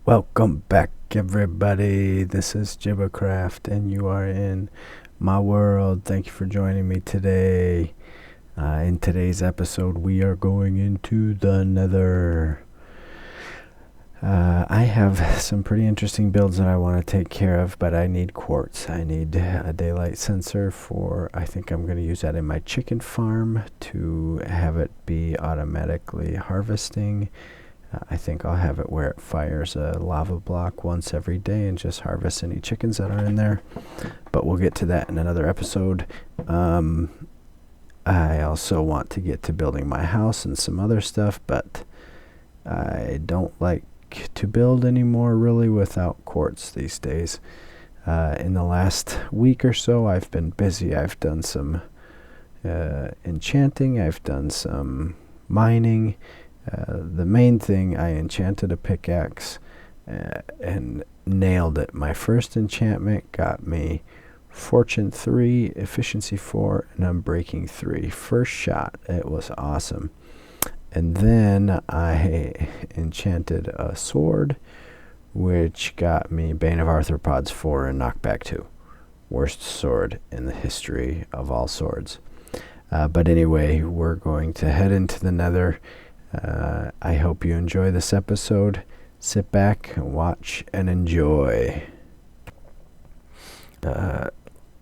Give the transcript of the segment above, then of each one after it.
Welcome back, everybody. This is Jibbacraft, and you are in my world. Thank you for joining me today. In today's episode, we are going into the Nether. I have some pretty interesting builds that I want to take care of, but I need quartz. I need a daylight sensor I think I'm going to use that in my chicken farm to have it be automatically harvesting. I think I'll have it where it fires a lava block once every day and just harvest any chickens that are in there. But we'll get to that in another episode. I also want to get to building my house and some other stuff, but I don't like to build anymore really without quartz these days. In the last week or so, I've been busy. I've done some enchanting. I've done some mining. The main thing, I enchanted a pickaxe and nailed it. My first enchantment got me Fortune 3, Efficiency 4, and Unbreaking 3. First shot, it was awesome. And then I enchanted a sword, which got me Bane of Arthropods 4 and Knockback 2. Worst sword in the history of all swords. But anyway, we're going to head into the Nether. I hope you enjoy this episode. Sit back and watch and enjoy.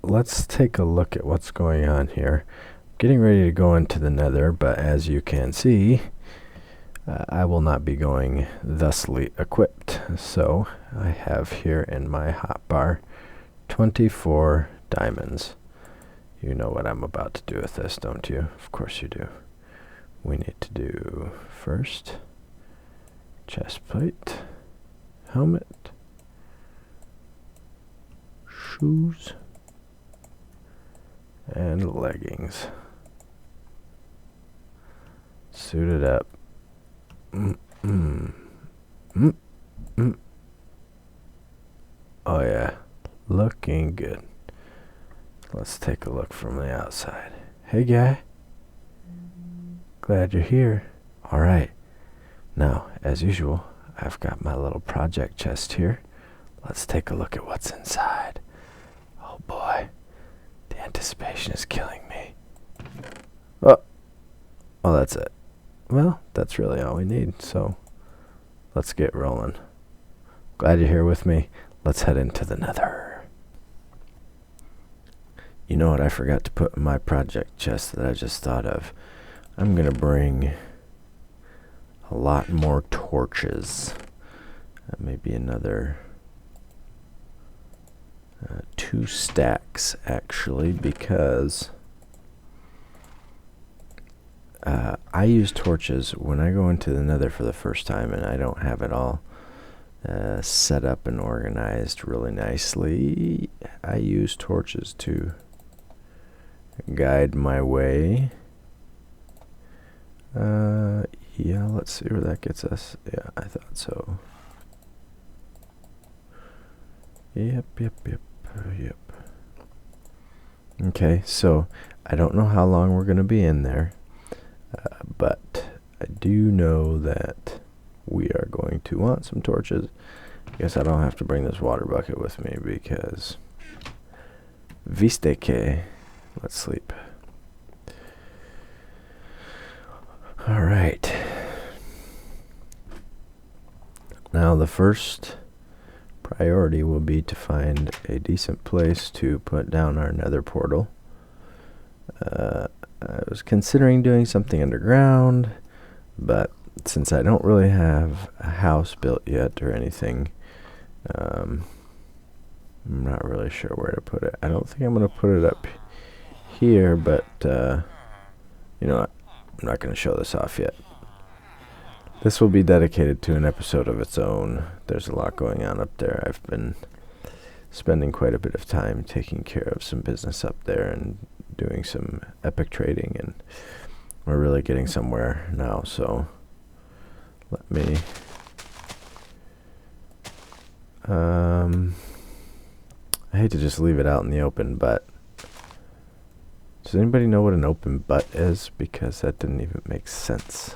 Let's take a look at what's going on here. Getting ready to go into the Nether, but as you can see, I will not be going thusly equipped. So I have here in my hotbar 24 diamonds. You know what I'm about to do with this, don't you? Of course you do. We need to do first chest plate, helmet, shoes, and leggings. Suited up. Oh yeah, looking good. Let's take a look from the outside. Hey guy. Glad you're here. Alright. Now, as usual, I've got my little project chest here. Let's take a look at what's inside. Oh boy. The anticipation is killing me. Oh, that's it. Well, that's really all we need, so let's get rolling. Glad you're here with me. Let's head into the Nether. You know what I forgot to put in my project chest that I just thought of? I'm going to bring a lot more torches. Maybe another 2 stacks, actually, because I use torches when I go into the Nether for the first time and I don't have it all set up and organized really nicely. I use torches to guide my way. Yeah, let's see where that gets us. Yeah, I thought so. Yep. Okay, so I don't know how long we're going to be in there, but I do know that we are going to want some torches. I guess I don't have to bring this water bucket with me because viste que. Let's sleep. Alright. Now the first priority will be to find a decent place to put down our Nether portal. I was considering doing something underground, but since I don't really have a house built yet or anything, I'm not really sure where to put it. I don't think I'm going to put it up here, but you know what? I'm not going to show this off yet. This will be dedicated to an episode of its own. There's a lot going on up there. I've been spending quite a bit of time taking care of some business up there and doing some epic trading, and we're really getting somewhere now, so let me I hate to just leave it out in the open, but does anybody know what an open butt is? Because that didn't even make sense.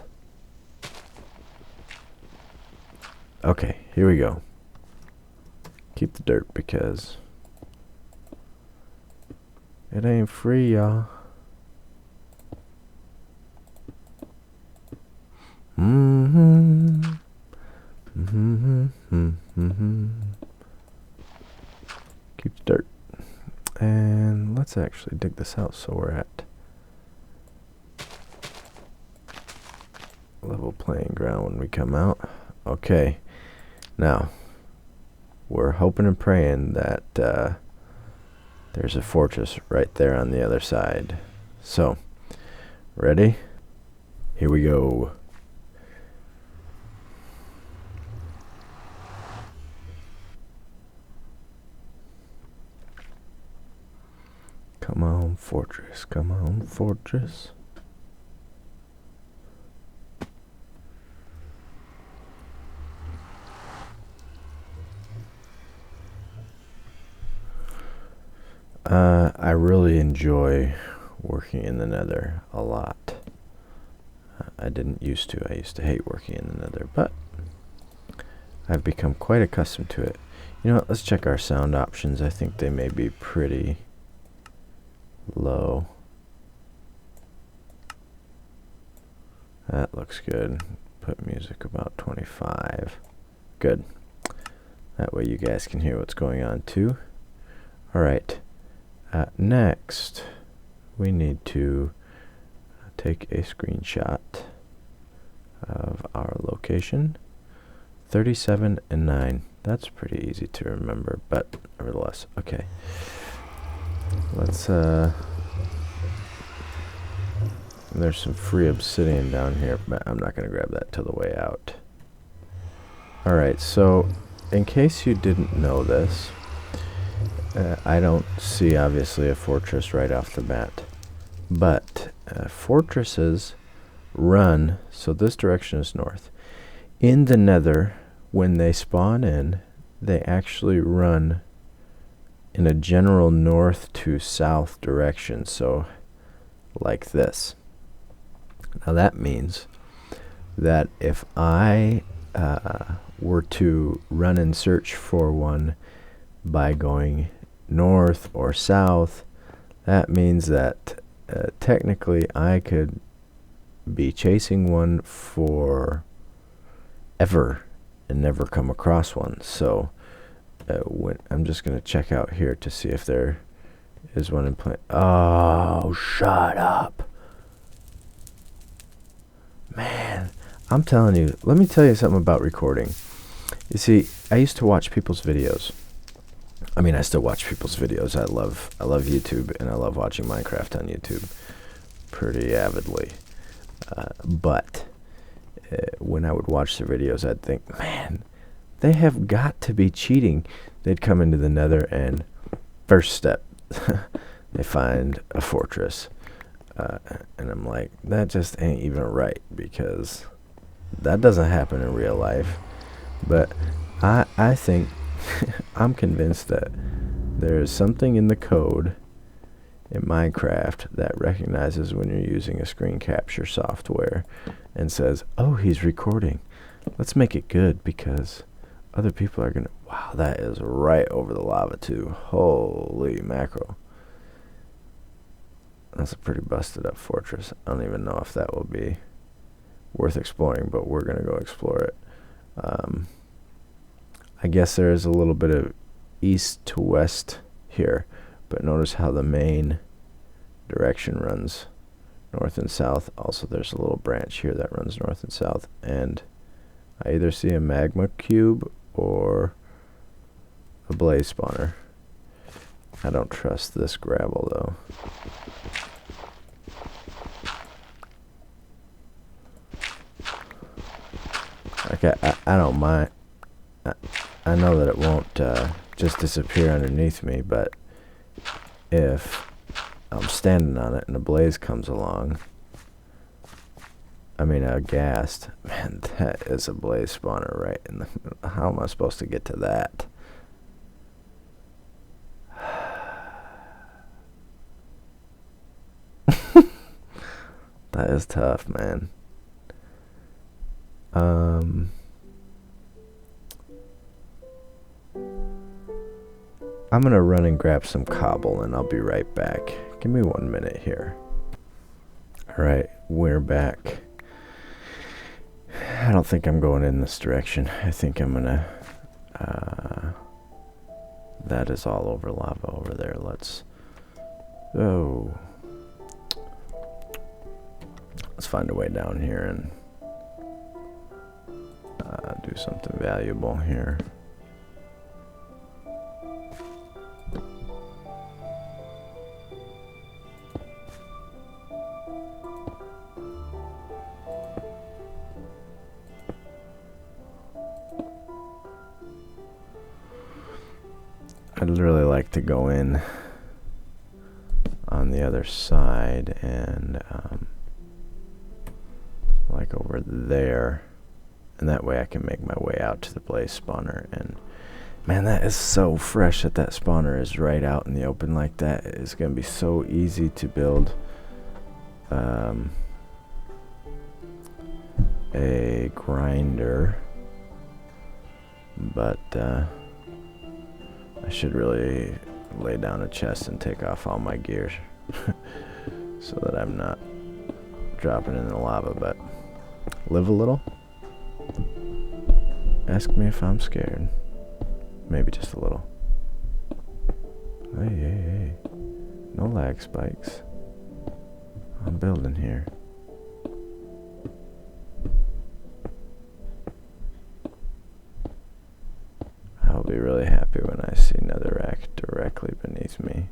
Okay, here we go. Keep the dirt because it ain't free, y'all. Keep the dirt. And let's actually dig this out so we're at level playing ground when we come out. Okay, now we're hoping and praying that there's a fortress right there on the other side. So, ready? Here we go. Come on, fortress. Come on, fortress. I really enjoy working in the Nether a lot. I didn't used to. I used to hate working in the Nether, but I've become quite accustomed to it. You know what? Let's check our sound options. I think they may be pretty low. That looks good. Put music about 25. Good. That way you guys can hear what's going on too. Alright. Next, we need to take a screenshot of our location. 37 and 9. That's pretty easy to remember, but nevertheless. Okay. Let's, there's some free obsidian down here, but I'm not going to grab that till the way out. Alright, so in case you didn't know this, I don't see obviously a fortress right off the bat, but fortresses run, so this direction is north. In the Nether, when they spawn in, they actually run in a general north to south direction, so like this. Now that means that if I were to run and search for one by going north or south, that means that technically I could be chasing one for ever and never come across one. So when I'm just going to check out here to see if there is one in play. Oh, shut up. Man, I'm telling you, let me tell you something about recording. You see, I used to watch people's videos. I mean, I still watch people's videos. I love YouTube, and I love watching Minecraft on YouTube pretty avidly. But when I would watch their videos, I'd think, man, they have got to be cheating. They'd come into the Nether, and first step, they find a fortress. And I'm like, that just ain't even right, because that doesn't happen in real life. But I think I'm convinced that there is something in the code in Minecraft that recognizes when you're using a screen capture software and says, oh, he's recording. Let's make it good, because other people are gonna, wow, that is right over the lava too. Holy mackerel. That's a pretty busted up fortress. I don't even know if that will be worth exploring, but we're gonna go explore it. I guess there is a little bit of east to west here, but notice how the main direction runs north and south. Also, there's a little branch here that runs north and south, and I either see a magma cube or a blaze spawner. I don't trust this gravel though. Okay, I don't mind. I know that it won't just disappear underneath me, but if I'm standing on it and a blaze comes along, I mean a ghast, man, that is a blaze spawner right in the, how am I supposed to get to that? That is tough, man. I'm gonna run and grab some cobble and I'll be right back. Give me 1 minute here. Alright, we're back. I don't think I'm going in this direction. I think I'm gonna... that is all over lava over there. Let's... Oh. Let's find a way down here and do something valuable here. I'd really like to go in on the other side and like over there, and that way I can make my way out to the blaze spawner. And man, that is so fresh that that spawner is right out in the open like that. It's gonna be so easy to build a grinder, but I should really lay down a chest and take off all my gear so that I'm not dropping in the lava. But live a little. Ask me if I'm scared. Maybe just a little. Hey, hey, hey. No lag spikes. I'm building here. I'll be really happy when I see netherrack directly beneath me.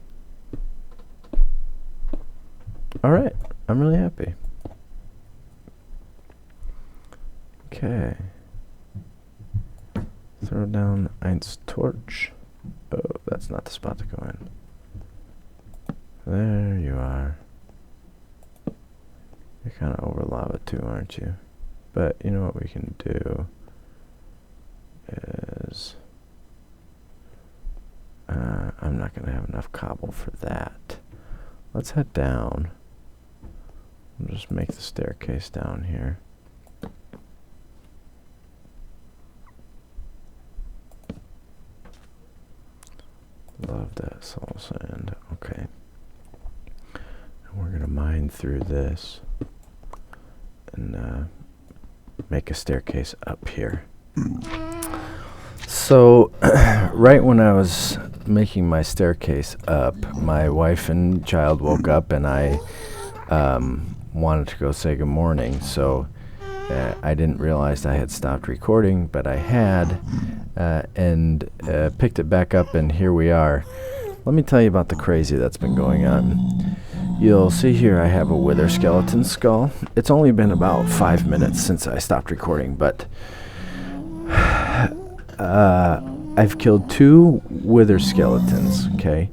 Alright, I'm really happy. Okay. Throw down Eins torch. Oh, that's not the spot to go in. There you are. You're kind of over lava too, aren't you? But you know what we can do is... I'm not going to have enough cobble for that. Let's head down. I'll just make the staircase down here. Love that soul sand. Okay. And we're going to mine through this and make a staircase up here. So, right when I was making my staircase up, my wife and child woke up and I wanted to go say good morning. So, I didn't realize I had stopped recording, but I had, and picked it back up, and here we are. Let me tell you about the crazy that's been going on. You'll see here I have a wither skeleton skull. It's only been about 5 minutes since I stopped recording, but I've killed 2 wither skeletons, okay?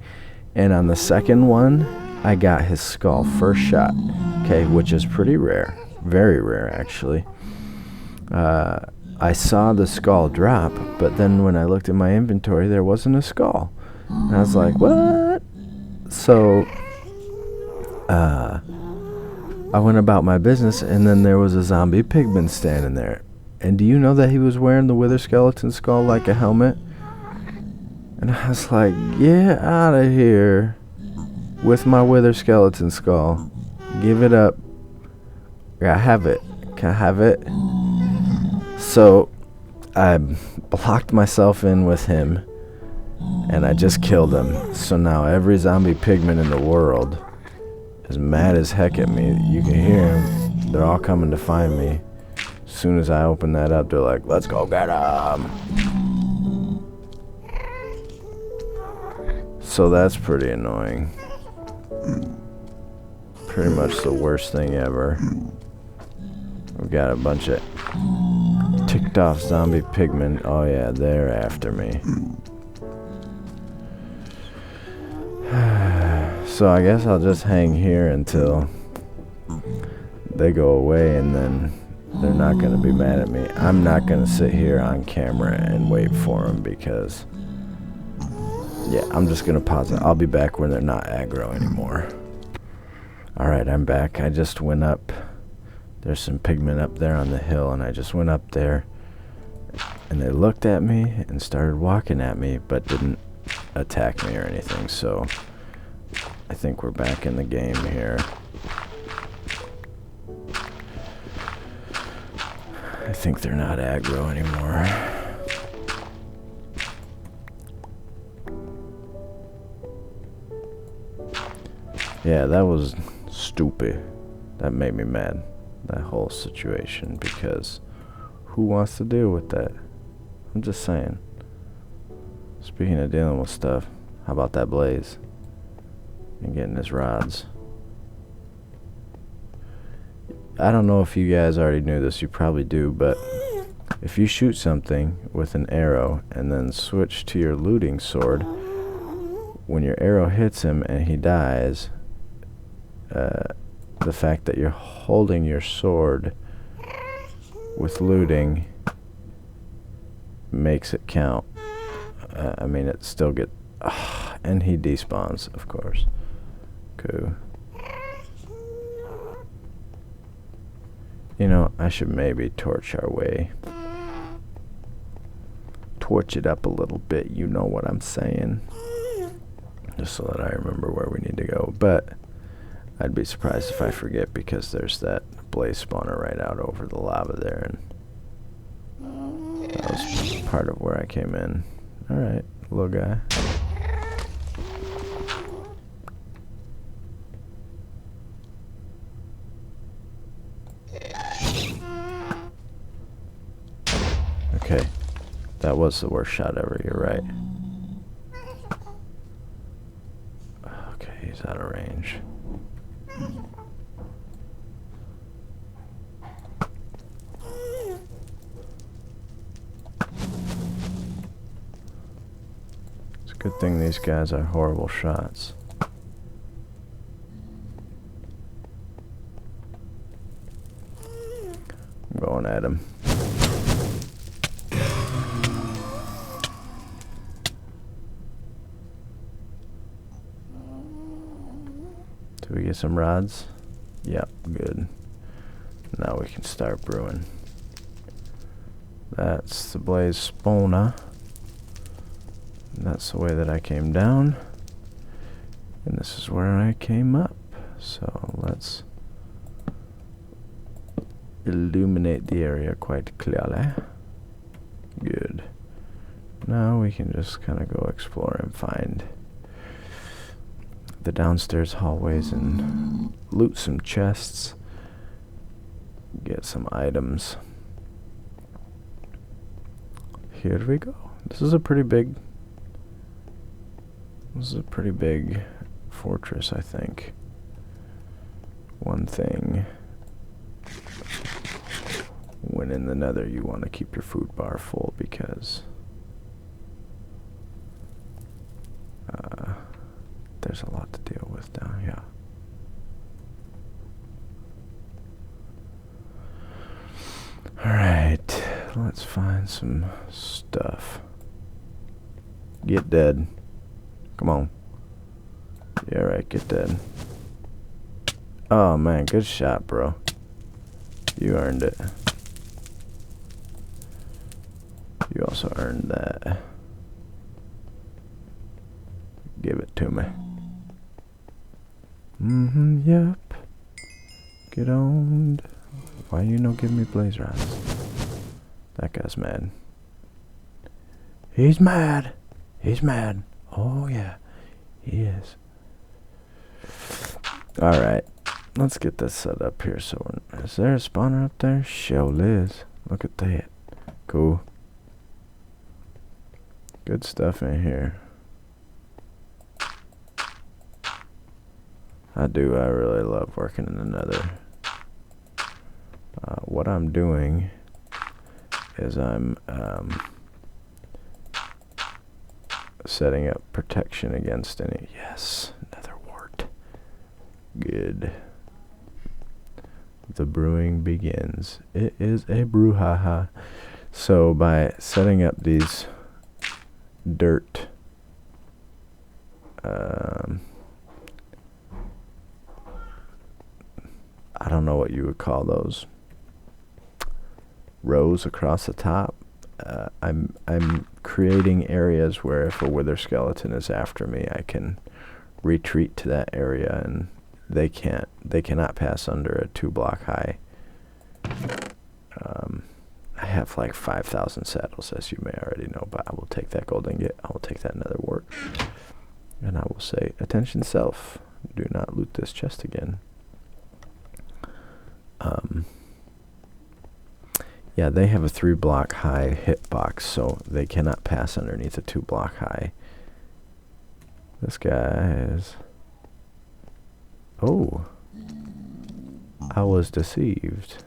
And on the second one, I got his skull first shot, okay, which is pretty rare. Very rare, actually. I saw the skull drop, but then when I looked at my inventory, there wasn't a skull. And I was like, what? So, I went about my business, and then there was a zombie pigman standing there. And do you know that he was wearing the wither skeleton skull like a helmet? And I was like, get out of here with my wither skeleton skull. Give it up. I have it. Can I have it? So I blocked myself in with him and I just killed him. So now every zombie pigman in the world is mad as heck at me. You can hear them. They're all coming to find me. As soon as I open that up, they're like, let's go get him. So that's pretty annoying. Pretty much the worst thing ever. We've got a bunch of ticked off zombie pigmen. Oh yeah, they're after me. So I guess I'll just hang here until they go away, and then they're not going to be mad at me. I'm not going to sit here on camera and wait for them because, yeah, I'm just going to pause it. I'll be back when they're not aggro anymore. Alright, I'm back. I just went up. There's some pigmen up there on the hill, and I just went up there, and they looked at me and started walking at me, but didn't attack me or anything, so I think we're back in the game here. I think they're not aggro anymore. Yeah, that was stupid. That made me mad, that whole situation, because who wants to deal with that? I'm just saying. Speaking of dealing with stuff, how about that blaze? And getting his rods. I don't know if you guys already knew this, you probably do, but if you shoot something with an arrow and then switch to your looting sword, when your arrow hits him and he dies, the fact that you're holding your sword with looting makes it count. I mean, it still get... and he despawns, of course. Cool. You know, I should maybe torch our way. Torch it up a little bit, you know what I'm saying. Just so that I remember where we need to go. But I'd be surprised if I forget, because there's that blaze spawner right out over the lava there, and that was part of where I came in. Alright, little guy. Okay, that was the worst shot ever, you're right. Okay, he's out of range. It's a good thing these guys are horrible shots. I'm going at him. Do we get some rods? Yep, good. Now we can start brewing. That's the blaze spawner. And that's the way that I came down. And this is where I came up. So let's illuminate the area quite clearly. Good. Now we can just kind of go explore and find the downstairs hallways and loot some chests, get some items. Here we go. This is a pretty big fortress, I think. One thing, when in the Nether, you want to keep your food bar full, because there's a lot to deal with down here. Alright, let's find some stuff. Get dead. Come on. Yeah, right, get dead. Oh man, good shot, bro. You earned it. You also earned that. Give it to me. Yep. Get owned. Why you no give me blaze rods? That guy's mad. He's mad. He's mad. Oh yeah, he is. Alright, let's get this set up here. So, is there a spawner up there? Sure is. Look at that. Cool. Good stuff in here. I really love working in the Nether. What I'm doing is I'm setting up protection against any... Yes, Nether wart. Good. The brewing begins. It is a brouhaha. So by setting up these dirt I don't know what you would call those, rows across the top, I'm creating areas where if a wither skeleton is after me, I can retreat to that area, and they cannot pass under a 2-block high. I have like 5,000 saddles, as you may already know, but I will take that gold ingot. I will take that nether wart, and I will say, attention self, do not loot this chest again. Yeah, they have a 3-block high hitbox, so they cannot pass underneath a 2-block high. This guy is... Oh, I was deceived.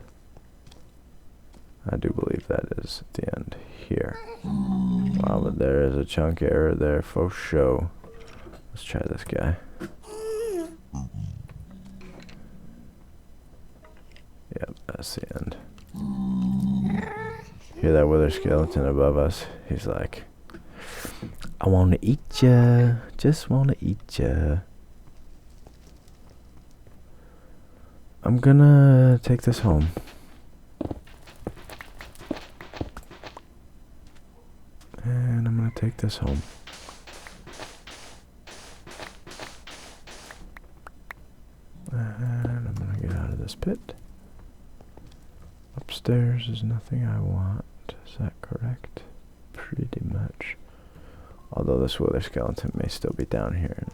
I do believe that is the end here. Wow, but there is a chunk error there for show. Let's try this guy. Yep, that's the end. Hear that wither skeleton above us? He's like, I wanna eat ya, just wanna eat ya. I'm gonna take this home. And I'm gonna take this home. And I'm gonna get out of this pit. Upstairs is nothing I want. Is that correct? Pretty much. Although this wither skeleton may still be down here.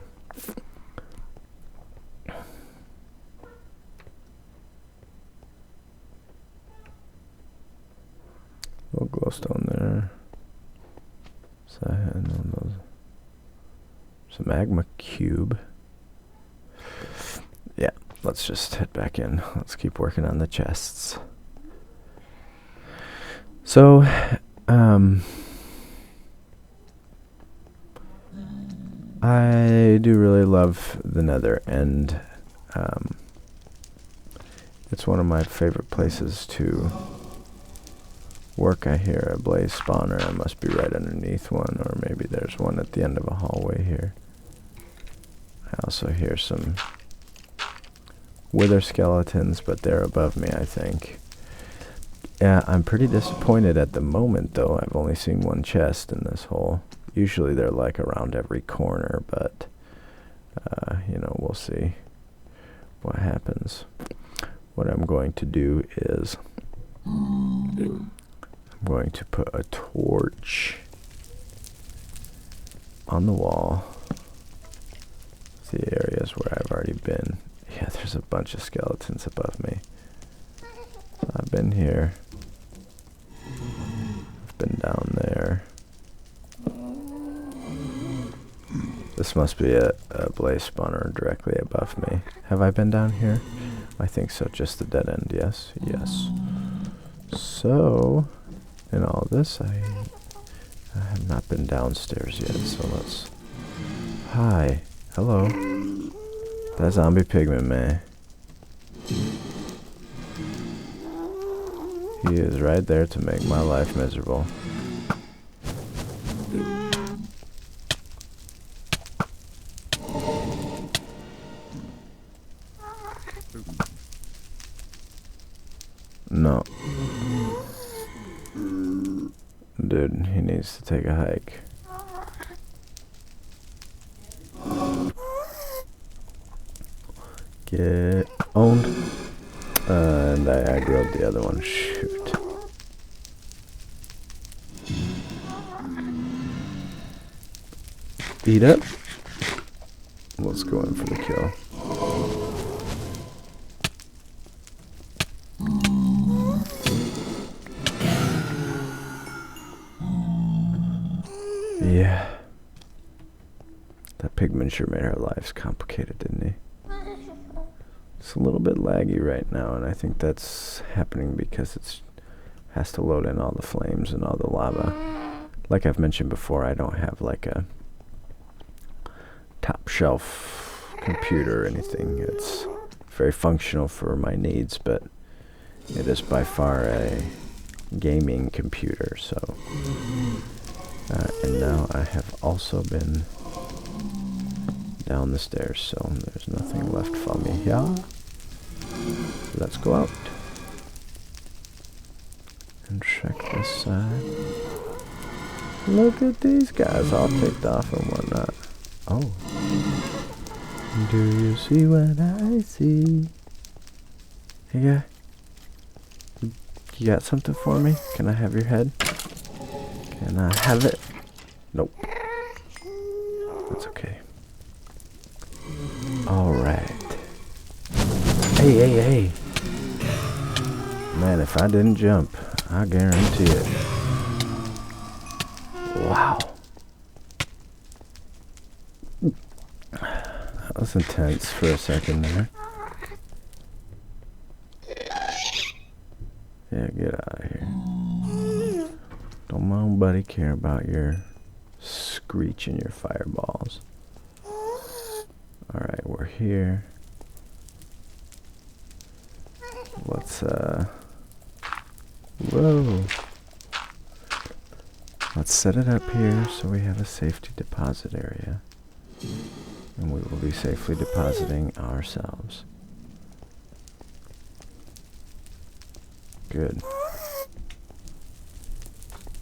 Little glowstone there. So I had those. Some magma cube. Yeah, let's just head back in. Let's keep working on the chests. So, I do really love the Nether End. It's one of my favorite places to work. I hear a blaze spawner. I must be right underneath one, or maybe there's one at the end of a hallway here. I also hear some wither skeletons, but they're above me, I think. Yeah, I'm pretty disappointed at the moment, though. I've only seen one chest in this hole. Usually they're like around every corner, but, you know, we'll see what happens. What I'm going to do is I'm going to put a torch on the wall. The areas where I've already been. Yeah, there's a bunch of skeletons above me. So I've been here. I've been down there. This must be a blaze spawner directly above me. Have I been down here? I think so. Just the dead end. Yes. Yes. So, in all this, I have not been downstairs yet. So let's... Hi. Hello. That zombie pigman, man. He is right there to make my life miserable. No. Dude, he needs to take a hike. Get owned. And I aggroed the other one. Shoot. Eat up. Let's go in for the kill. Yeah. That pigman sure made our lives complicated, didn't he? It's a little bit laggy right now, and I think that's happening because it has to load in all the flames and all the lava. Like I've mentioned before, I don't have like a top shelf computer or anything. It's very functional for my needs, but it is by far a gaming computer, so... and now I have also been down the stairs, so there's nothing left for me here. Let's go out. And check this side. Look at these guys all ticked off and whatnot. Oh. Do you see what I see? Hey guy. You got something for me? Can I have your head? Can I have it? Nope. That's okay. Alright. Hey. Man, if I didn't jump, I guarantee it. Wow. That was intense for a second there. Yeah, get out of here. Don't nobody care about your screech and your fireballs. Alright, we're here. Let's, whoa. Let's set it up here so we have a safety deposit area. And we will be safely depositing ourselves. Good.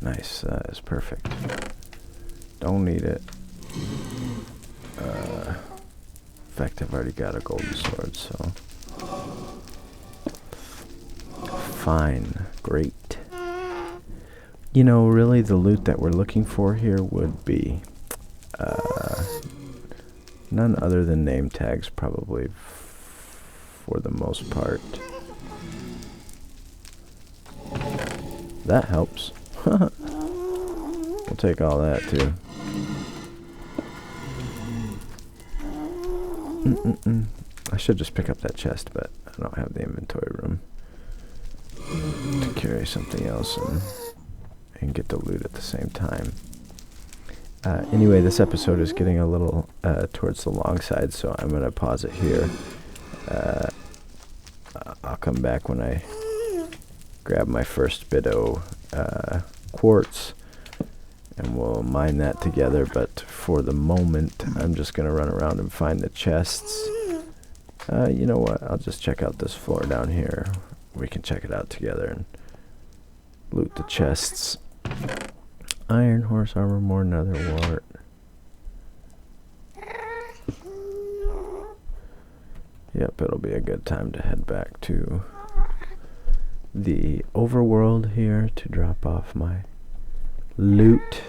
Nice, that is perfect. Don't need it. In fact, I've already got a golden sword, so... Fine. Great. You know, really the loot that we're looking for here would be... none other than name tags, probably, for the most part. That helps. We'll take all that too. I should just pick up that chest, but I don't have the inventory room to carry something else and get the loot at the same time. Anyway, this episode is getting a little towards the long side, so I'm going to pause it here. I'll come back when I grab my first bit of quartz, and we'll mine that together. But for the moment, I'm just going to run around and find the chests. You know what? I'll just check out this floor down here. We can check it out together and loot the chests. Iron horse armor, more nether wart. Yep, it'll be a good time to head back to the overworld here to drop off my loot.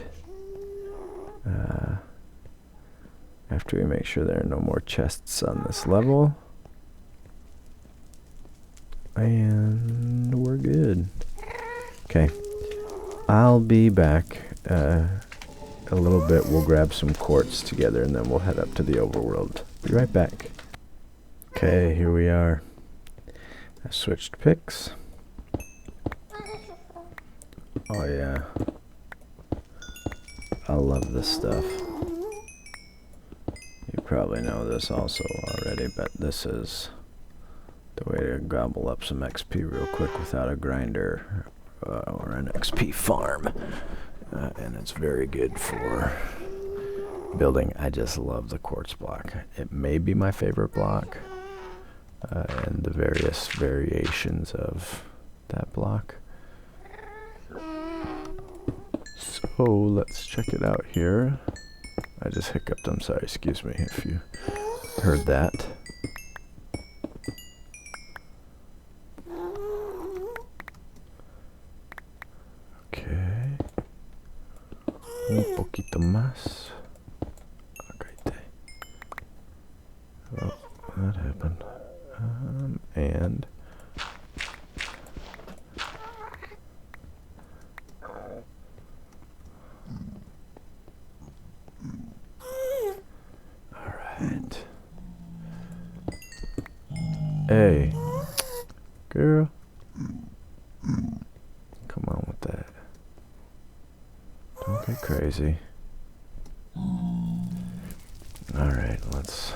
After we make sure there are no more chests on this level. And we're good. Okay. I'll be back a little bit. We'll grab some quartz together and then we'll head up to the overworld. Be right back. Okay, here we are. I switched picks. Oh yeah. I love this stuff. You probably know this also already, but this is the way to gobble up some XP real quick without a grinder or an XP farm. And it's very good for building. I just love the quartz block. It may be my favorite block, and the various variations of that block. So let's check it out here. I just hiccuped. I'm sorry, excuse me if you heard that. Okay. Un poquito más. Okay. Oh, that happened. And alright. Hey, girl. Come on with that. Don't get crazy. Alright, let's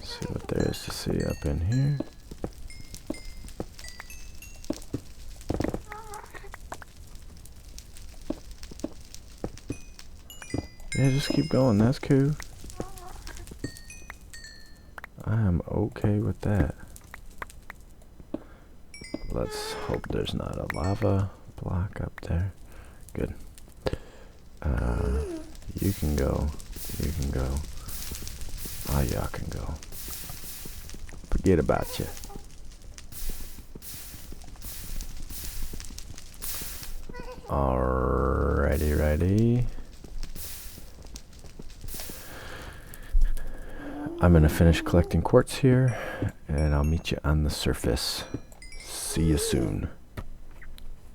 see what there is to see up in here. Yeah, just keep going. That's cool. I am okay with that. let's hope there's not a lava block up there. Good. You can go. You can go. Oh, y'all can go. Forget about you. Alrighty, righty. I'm gonna finish collecting quartz here, and I'll meet you on the surface. See you soon.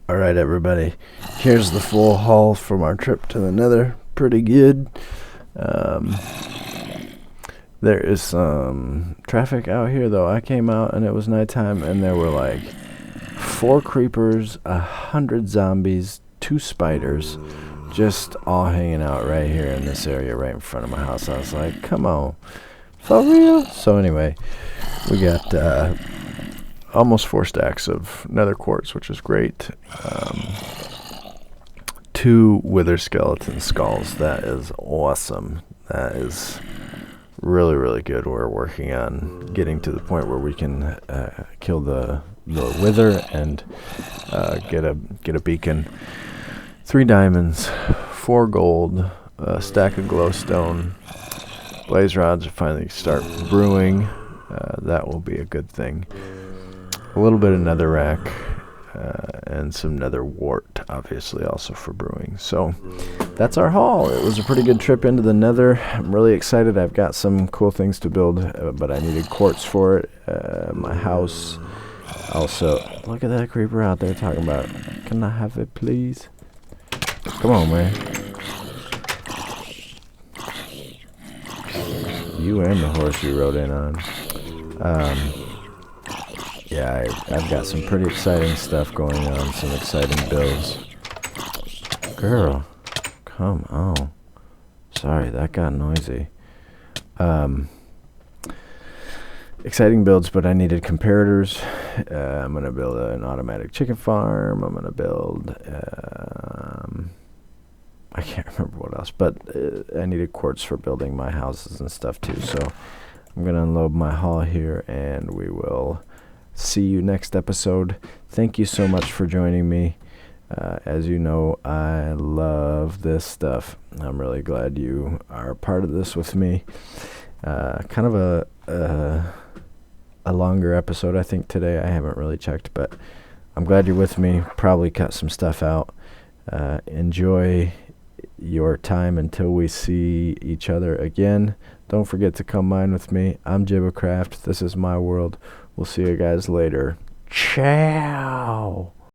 Alright, everybody. Here's the full haul from our trip to the Nether. Pretty good. There is some traffic out here, though. I came out and it was nighttime, and there were like 4 creepers, 100 zombies, 2 spiders, just all hanging out right here in this area right in front of my house. I was like, come on, for real? So anyway, we got almost 4 stacks of nether quartz, which is great. 2 wither skeleton skulls. That is awesome. That is really, really good. We're working on getting to the point where we can kill the wither and get a beacon. 3 diamonds, 4 gold, a stack of glowstone, blaze rods to finally start brewing. That will be a good thing. A little bit of netherrack, and some nether wart, obviously, also for brewing. So that's our haul. It was a pretty good trip into the nether. I'm really excited. I've got some cool things to build, but I needed quartz for it. My house. Also, look at that creeper out there talking about, can I have it, please? Come on, man. You and the horse you rode in on. Yeah, I've got some pretty exciting stuff going on, some exciting builds. Girl, come on. Sorry, that got noisy. Exciting builds, but I needed comparators. I'm going to build an automatic chicken farm. I'm going to build... I can't remember what else, but I needed quartz for building my houses and stuff too. So I'm going to unload my haul here, and we will see you next episode. Thank you so much for joining me. As you know, I love this stuff. I'm really glad you are a part of this with me. Kind of a longer episode, I think, today. I haven't really checked, but I'm glad you're with me. Probably cut some stuff out. Enjoy your time until we see each other again. Don't forget to come mine with me. I'm Jibbacraft. This is my world. We'll see you guys later. Ciao.